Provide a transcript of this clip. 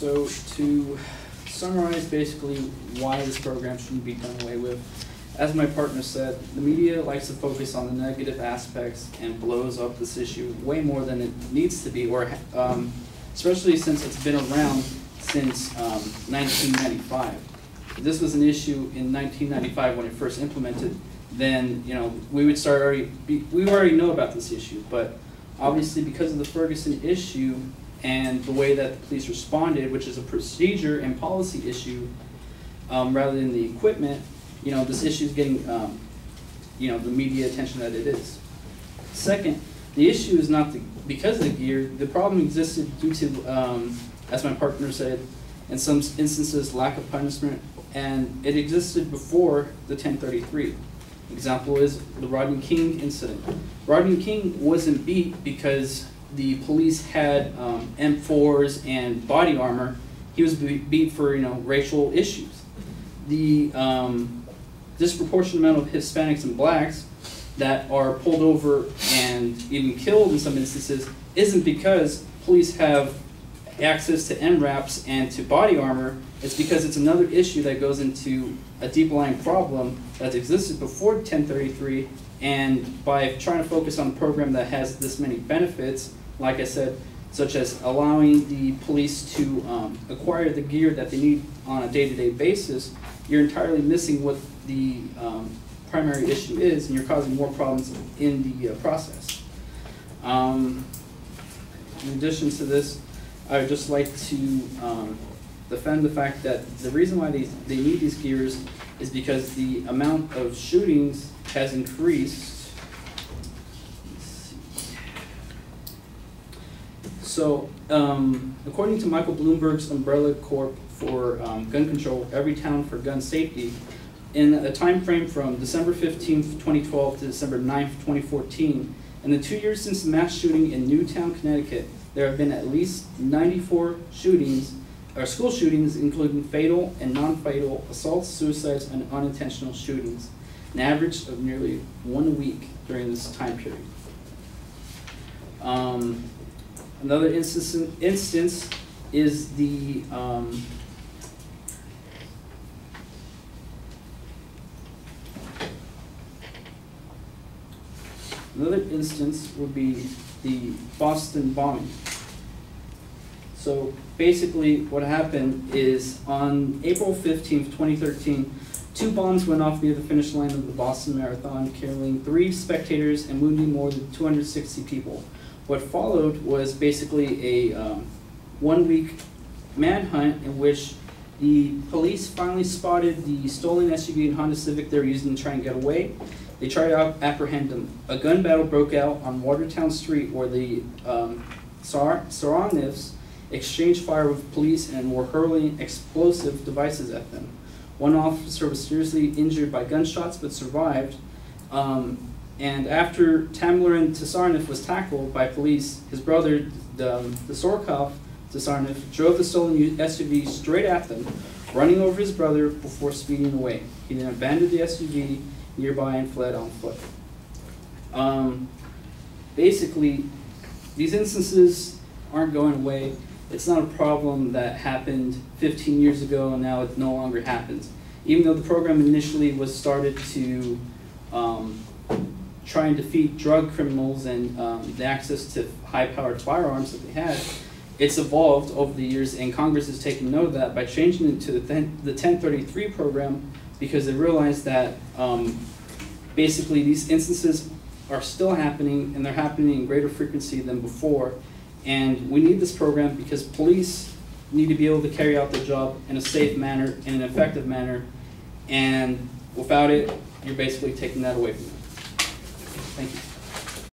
So to summarize basically why this program shouldn't be done away with, as my partner said, the media likes to focus on the negative aspects and blows up this issue way more than it needs to be, or especially since it's been around since 1995. If this was an issue in 1995 when it first implemented, then we would we already know about this issue. But obviously, because of the Ferguson issue and the way that the police responded, which is a procedure and policy issue rather than the equipment, this issue is getting the media attention that it is. Second, the issue is not because of the gear. The problem existed due to, as my partner said, in some instances, lack of punishment, and it existed before the 1033. Example is the Rodney King incident. Rodney King wasn't beat because the police had M4s and body armor. He was beat for racial issues. The disproportionate amount of Hispanics and blacks that are pulled over and even killed in some instances isn't because police have access to MRAPs and to body armor. It's because it's another issue that goes into a deep-lying problem that's existed before 1033, and by trying to focus on a program that has this many benefits, like I said, such as allowing the police to acquire the gear that they need on a day-to-day basis, you're entirely missing what the primary issue is, and you're causing more problems in the process. In addition to this, I would just like to defend the fact that the reason why they need these gears is because the amount of shootings has increased. So, according to Michael Bloomberg's Umbrella Corp for gun control, Every Town for Gun Safety, in a time frame from December 15th, 2012 to December 9th, 2014, in the 2 years since the mass shooting in Newtown, Connecticut, there have been at least 94 shootings, or school shootings, including fatal and non-fatal assaults, suicides, and unintentional shootings, an average of nearly 1 week during this time period. Another instance is the another instance would be the Boston bombing. So basically what happened is on April 15th, 2013, 2 bombs went off near the finish line of the Boston Marathon, killing 3 spectators and wounding more than 260 people. What followed was basically a 1-week manhunt in which the police finally spotted the stolen SUV and Honda Civic they were using to try and get away. They tried to apprehend them. A gun battle broke out on Watertown Street where the Saroniffs exchanged fire with police and were hurling explosive devices at them. One officer was seriously injured by gunshots but survived. And after Tamler Tsarnaev was tackled by police, his brother, the Sorkov Tsarnaev, drove the stolen SUV straight at them, running over his brother before speeding away. He then abandoned the SUV nearby and fled on foot. Basically, these instances aren't going away. It's not a problem that happened 15 years ago and now it no longer happens. Even though the program initially was started to try and defeat drug criminals and the access to high-powered firearms that they had, it's evolved over the years, and Congress has taken note of that by changing it to the 1033 program, because they realized that basically these instances are still happening, and they're happening in greater frequency than before. And we need this program because police need to be able to carry out their job in a safe manner, in an effective manner, and without it, you're basically taking that away from them. Thank you.